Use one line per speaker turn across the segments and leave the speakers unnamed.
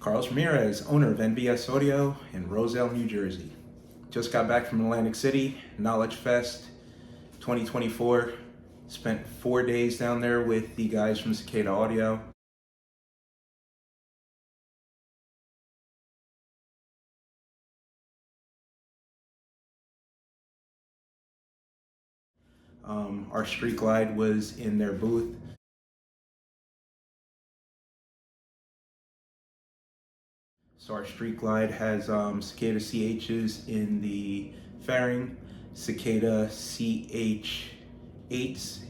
Carlos Ramirez, owner of NVS Audio in Roselle, New Jersey. Just got back from Atlantic City, KnowledgeFest 2024. Spent 4 days down there with the guys from Cicada Audio. Our Street Glide was in their booth. So our Street Glide has Cicada CHs in the fairing, Cicada CH8s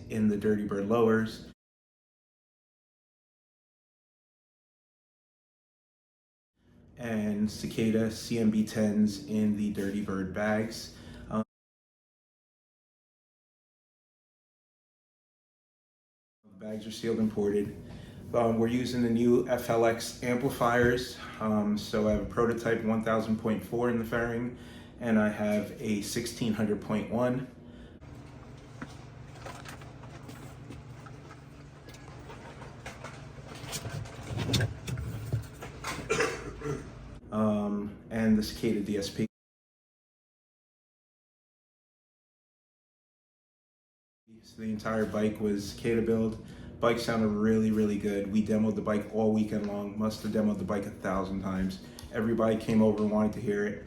in the Dirty Bird lowers, and Cicada CMB10s in the Dirty Bird bags. The bags are sealed and ported. We're using the new FLX amplifiers. So I have a prototype 1000.4 in the fairing, and I have a 1600.1. And the Cicada DSP. So the entire bike was Cicada build. Bike sounded really good. We demoed the bike all weekend long. Must have demoed the bike 1,000 times. Everybody came over and wanted to hear it.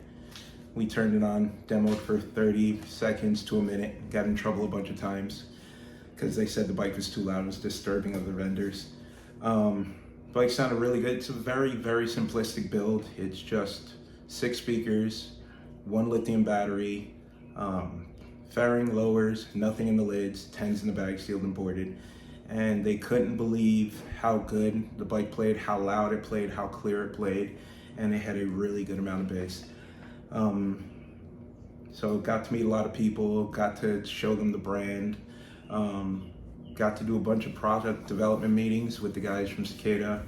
We turned it on, demoed for 30 seconds to a minute. Got in trouble a bunch of times because they said the bike was too loud. It was disturbing of the vendors. Bike sounded really good. It's a very simplistic build. It's just 6 speakers, 1 lithium battery, fairing, lowers, nothing in the lids, 10s in the bag, sealed and boarded. And they couldn't believe how good the bike played, how loud it played, how clear it played, and it had a really good amount of bass. So got to meet a lot of people, got to show them the brand, got to do a bunch of product development meetings with the guys from Cicada.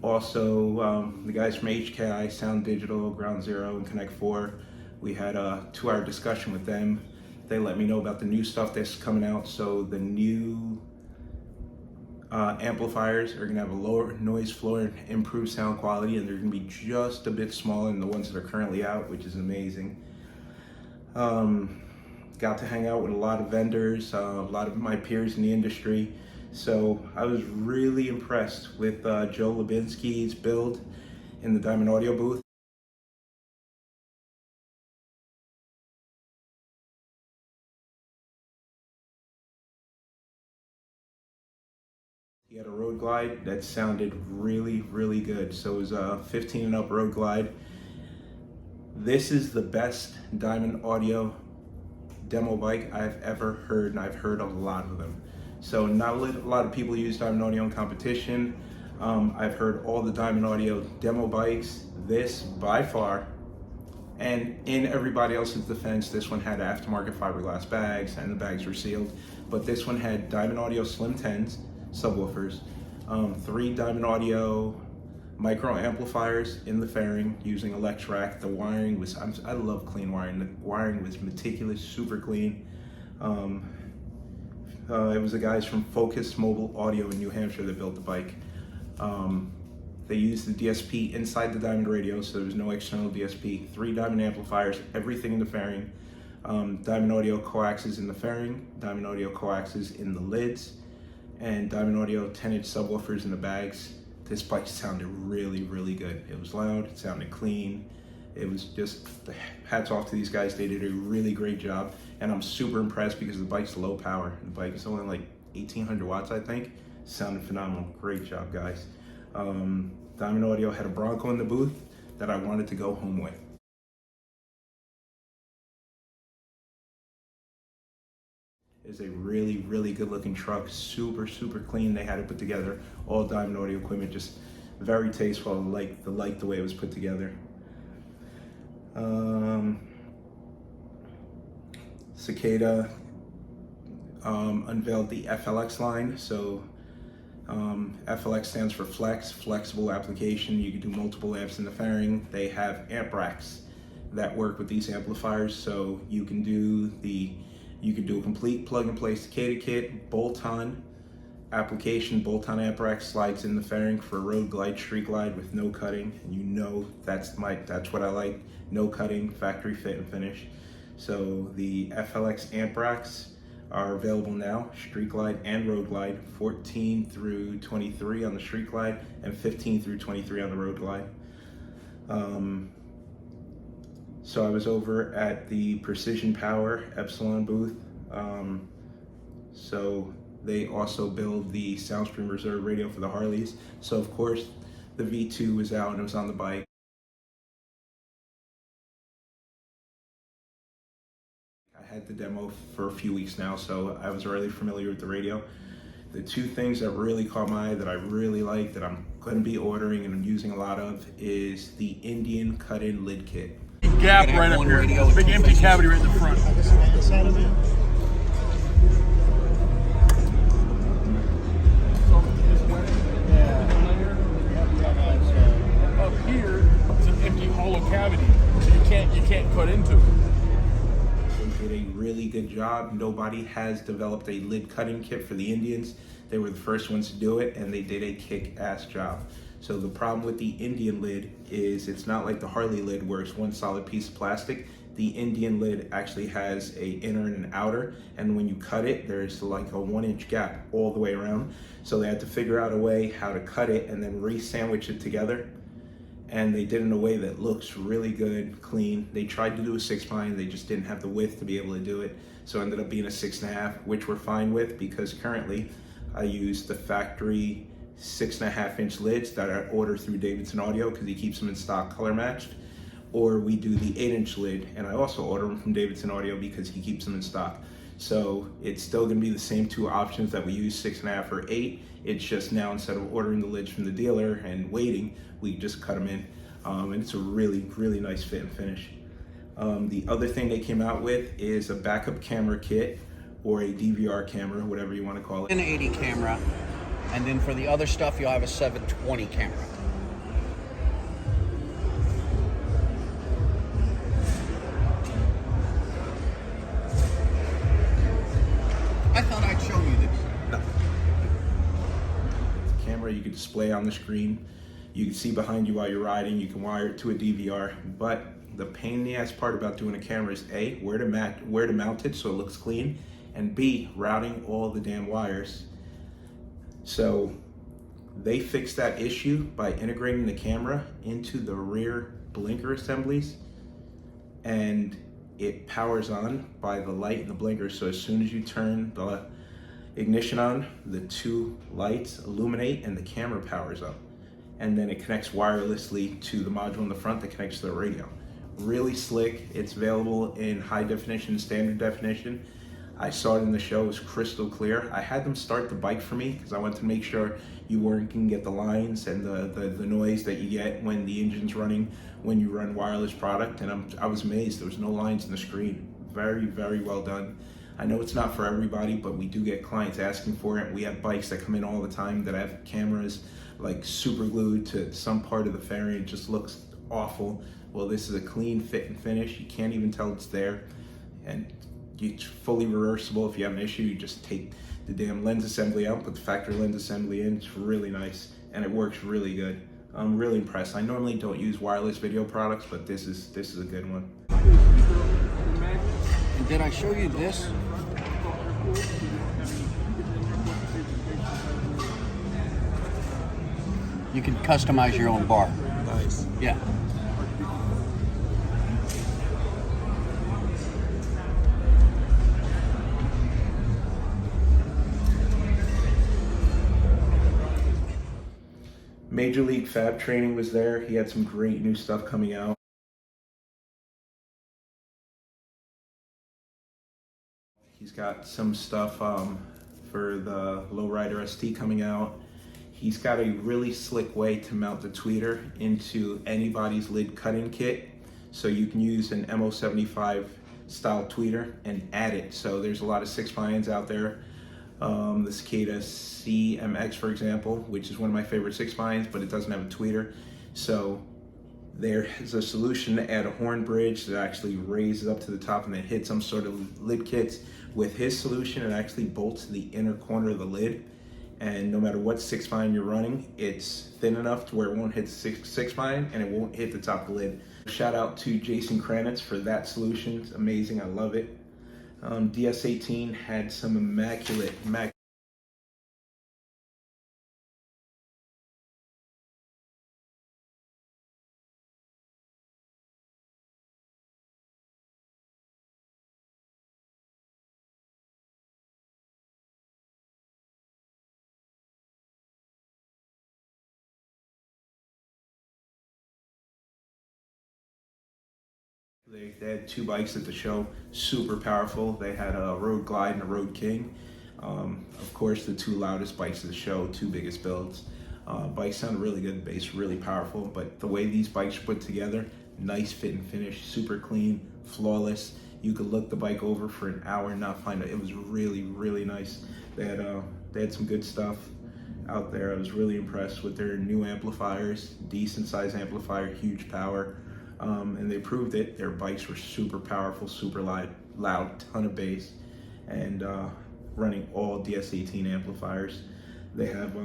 Also, the guys from HKI, Sound Digital, Ground Zero, and Connect 4. We had a 2-hour discussion with them. They let me know about the new stuff that's coming out. So the new amplifiers are gonna have a lower noise floor, improved sound quality, and they're gonna be just a bit smaller than the ones that are currently out, which is amazing. Got to hang out with a lot of vendors, a lot of my peers in the industry. So I was really impressed with Joe Lubinsky's build in the Diamond Audio booth. He had a road glide that sounded really good. So it was a 15 and up road glide. This is the best Diamond Audio demo bike I've ever heard, and I've heard a lot of them. So not a lot of people use Diamond Audio in competition. I've heard all the Diamond Audio demo bikes. This, by far, and in everybody else's defense, this one had aftermarket fiberglass bags and the bags were sealed, but this one had Diamond Audio Slim 10s, subwoofers, 3 Diamond Audio micro amplifiers in the fairing using Electrac. The wiring was, I love clean wiring. The wiring was meticulous, super clean. It was the guys from Focus Mobile Audio in New Hampshire that built the bike. They used the DSP inside the Diamond radio, so there was no external DSP. 3 Diamond amplifiers, everything in the fairing. Diamond Audio coaxes in the fairing, Diamond Audio coaxes in the lids, and Diamond Audio 10-inch subwoofers in the bags. This bike sounded really good. It was loud, it sounded clean. It was just, hats off to these guys. They did a really great job, and I'm super impressed because the bike's low power. The bike is only like 1,800 watts, I think. Sounded phenomenal. Great job, guys. Diamond Audio had a Bronco in the booth that I wanted to go home with. It's a really good looking truck, super clean. They had it put together, all Diamond Audio equipment, just very tasteful. I like the way it was put together. Cicada unveiled the FLX line. So FLX stands for Flex, flexible application. You can do multiple amps in the fairing. They have amp racks that work with these amplifiers, so you can do a complete plug and play Cicada kit, bolt on application, bolt-on amp rack, slides in the fairing for road glide, street glide with no cutting. And you know that's what I like. No cutting, factory fit and finish. So the FLX amp racks are available now, street glide and road glide, 14 through 23 on the street glide and 15 through 23 on the road glide. So I was over at the Presision Power Epsilon booth. So they also build the Soundstream Reserve radio for the Harleys. So of course the V2 was out and it was on the bike. I had the demo for a few weeks now, so I was already familiar with the radio. The two things that really caught my eye that I really like, that I'm going to be ordering and I'm using a lot of, is the Indian cut-in lid kit.
Gap right up here, big empty cavity right in the front. Up here is an empty hollow cavity, so you can't cut into it.
They did a really good job. Nobody has developed a lid cutting kit for the Indians. They were the first ones to do it, and they did a kick-ass job. So the problem with the Indian lid is it's not like the Harley lid where it's one solid piece of plastic. The Indian lid actually has a inner and an outer, and when you cut it, there's like a 1-inch gap all the way around. So they had to figure out a way how to cut it and then re-sandwich it together. And they did it in a way that looks really good, clean. They tried to do a 6-pine, they just didn't have the width to be able to do it. So it ended up being a 6.5, which we're fine with because currently I use the factory 6.5-inch lids that I order through Davidson Audio because he keeps them in stock color matched. Or we do the 8-inch lid, and I also order them from Davidson Audio because he keeps them in stock. So it's still gonna be the same two options that we use, 6.5 or 8. It's just now instead of ordering the lids from the dealer and waiting, we just cut them in. And it's a really, really nice fit and finish. The other thing they came out with is a backup camera kit or a DVR camera, whatever you want to call it.
An 80 camera, and then for the other stuff, you'll have a 720 camera. I thought I'd show you this.
No. The camera you can display on the screen. You can see behind you while you're riding. You can wire it to a DVR. But the pain in the ass part about doing a camera is A, where to mount it so it looks clean, and B, routing all the damn wires. So they fixed that issue by integrating the camera into the rear blinker assemblies, and it powers on by the light and the blinker. So as soon as you turn the ignition on, the two lights illuminate and the camera powers up. And then it connects wirelessly to the module in the front that connects to the radio. Really slick. It's available in high definition, standard definition. I saw it in the show, it was crystal clear. I had them start the bike for me because I wanted to make sure you weren't gonna get the lines and the noise that you get when the engine's running when you run wireless product. And I was amazed, there was no lines in the screen. Very, very well done. I know it's not for everybody, but we do get clients asking for it. We have bikes that come in all the time that have cameras like super glued to some part of the fairing. It just looks awful. Well, this is a clean fit and finish. You can't even tell it's there. And it's fully reversible. If you have an issue, you just take the damn lens assembly out, put the factory lens assembly in. It's really nice and it works really good. I'm really impressed. I normally don't use wireless video products, but this is a good one.
And did I show you this? You can customize your own bar.
Nice.
Yeah.
Major League Fab Training was there. He had some great new stuff coming out. He's got some stuff for the Lowrider ST coming out. He's got a really slick way to mount the tweeter into anybody's lid cutting kit. So you can use an MO75 style tweeter and add it. So there's a lot of 6-pines out there. The Cicada CMX, for example, which is one of my favorite 6-pines, but it doesn't have a tweeter. So there's a solution to add a horn bridge that actually raises up to the top and then hits some sort of lid kits. With his solution, it actually bolts to the inner corner of the lid, and no matter what six spine you're running, it's thin enough to where it won't hit the six spine and it won't hit the top of the lid. Shout out to Jason Kranitz for that solution. It's amazing, I love it. DS18 had some immaculate They had two bikes at the show, super powerful. They had a Road Glide and a Road King. Of course, the two loudest bikes of the show, two biggest builds. Bikes sound really good, bass really powerful, but the way these bikes are put together, nice fit and finish, super clean, flawless. You could look the bike over for an hour and not find it. It was really, really nice. They had some good stuff out there. I was really impressed with their new amplifiers, decent size amplifier, huge power. And they proved it. Their bikes were super powerful, super loud, ton of bass, and running all DS18 amplifiers. They have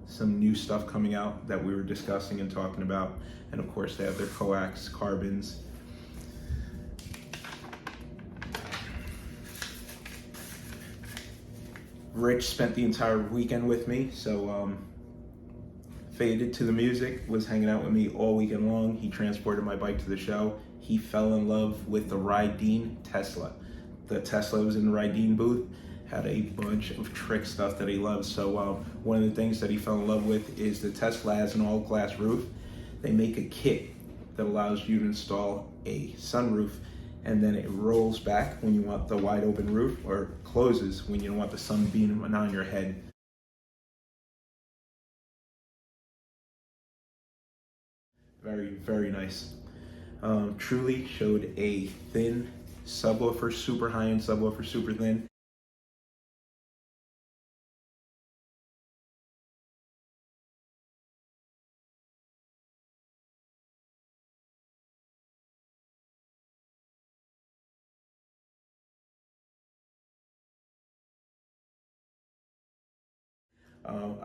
some new stuff coming out that we were discussing and talking about, and of course they have their coax carbons. Rich spent the entire weekend with me, so faded to the music, was hanging out with me all weekend long. He transported my bike to the show. He fell in love with the Redeen Tesla. The Tesla was in the Redeen booth, had a bunch of trick stuff that he loves. So one of the things that he fell in love with is the Tesla has an all glass roof. They make a kit that allows you to install a sunroof, and then it rolls back when you want the wide open roof, or closes when you don't want the sun beaming on your head. Very, very nice. Truly showed a thin subwoofer, super high-end subwoofer, super thin.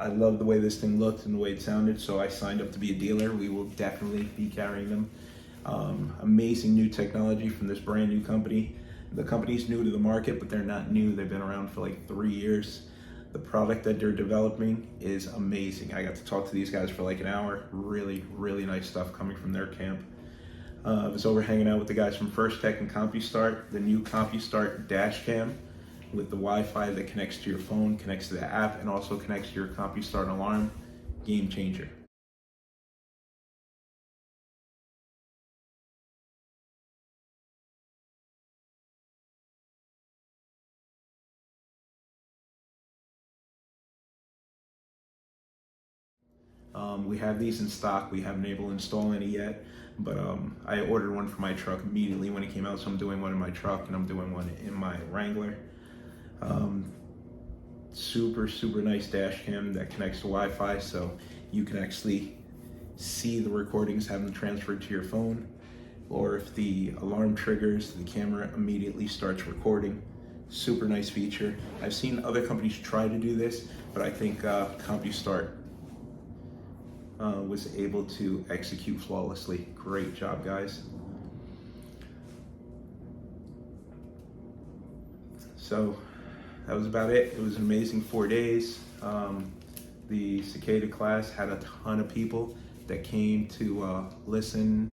I love the way this thing looked and the way it sounded, so I signed up to be a dealer. We will definitely be carrying them. Amazing new technology from this brand new company. The company's new to the market, but they're not new. They've been around for like 3 years. The product that they're developing is amazing. I got to talk to these guys for like an hour. Really, really nice stuff coming from their camp. I was over hanging out with the guys from First Tech and Compustar, the new Compustar dash cam with the Wi-Fi that connects to your phone, connects to the app, and also connects to your Compustar alarm. Game changer. We have these in stock. We haven't been able to install any yet, but I ordered one for my truck immediately when it came out, so I'm doing one in my truck and I'm doing one in my Wrangler. Super, super nice dash cam that connects to Wi-Fi, so you can actually see the recordings, have them transferred to your phone, or if the alarm triggers, the camera immediately starts recording. Super nice feature. I've seen other companies try to do this, but I think Compustar was able to execute flawlessly. Great job, guys. So that was about it. It was an amazing 4 days. The Cicada class had a ton of people that came to listen.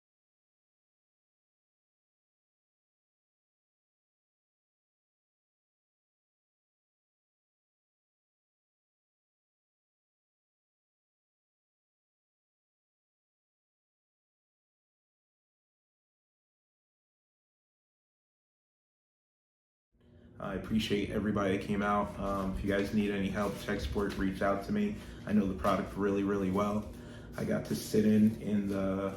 I appreciate everybody that came out. If you guys need any help, tech support, reach out to me. I know the product really, really well. I got to sit in the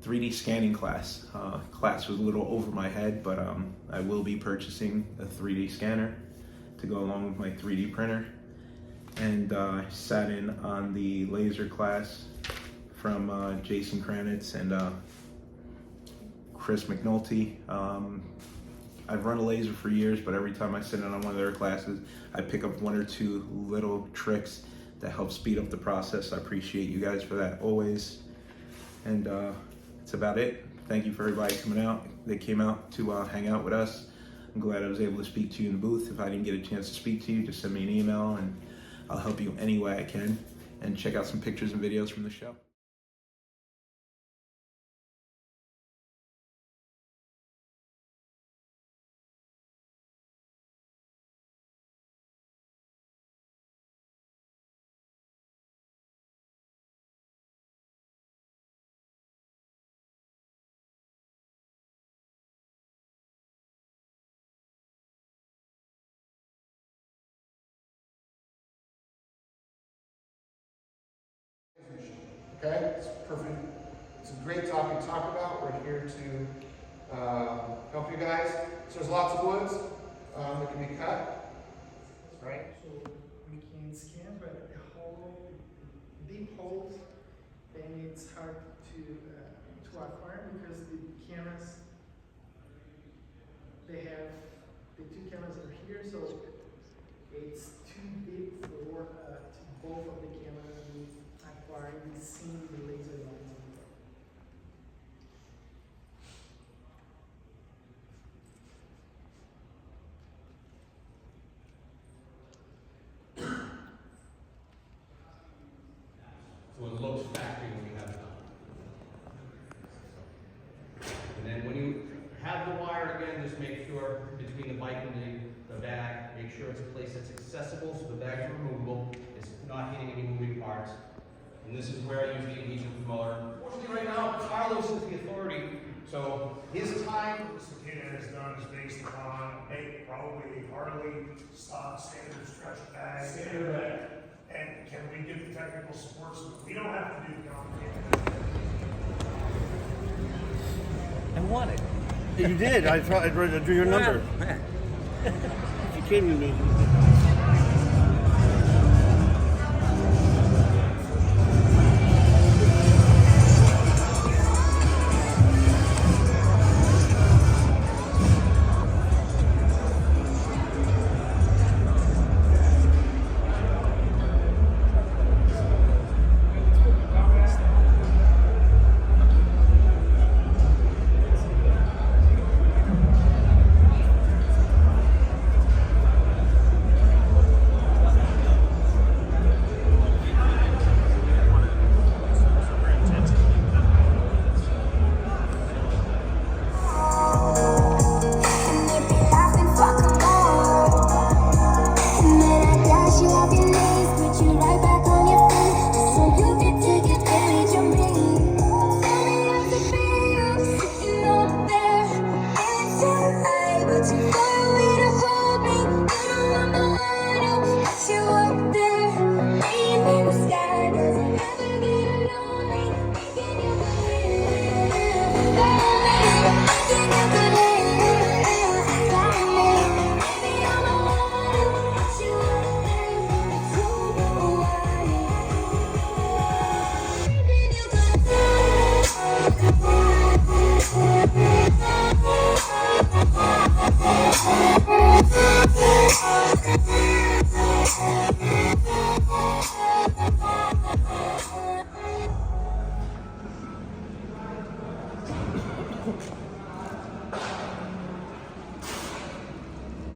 3D scanning class. Class was a little over my head, but I will be purchasing a 3D scanner to go along with my 3D printer. And I sat in on the laser class from Jason Kranitz and Chris McNulty. I've run a laser for years, but every time I sit in on one of their classes, I pick up one or two little tricks that help speed up the process. I appreciate you guys for that always. And that's about it. Thank you for everybody coming out. They came out to hang out with us. I'm glad I was able to speak to you in the booth. If I didn't get a chance to speak to you, just send me an email and I'll help you any way I can. And check out some pictures and videos from the show.
Okay, it's perfect. It's a great topic to talk about. We're here to help you guys. So there's lots of woods that can be cut. Right.
So we can scan, but the hole, deep holes, then it's hard to acquire because the cameras, they have the two cameras are here, so it's too big for both of the cameras to acquire the same laser lines.
So it looks factory when you have it done. And then when you have the wire again, just make sure between the bike and the bag, make sure it's a place that's accessible so the bag's removable, it's not hitting any moving parts. And this is where I usually engage with Muller. Fortunately right now, Carlos is the authority, so his time.
What Cicada has done is based upon probably Harley stock standard stretch bag. Standard bag. And can we give the technical support so that we don't have to do the complicated?
I want it.
You did. I drew your number. You came to me.
Yeah.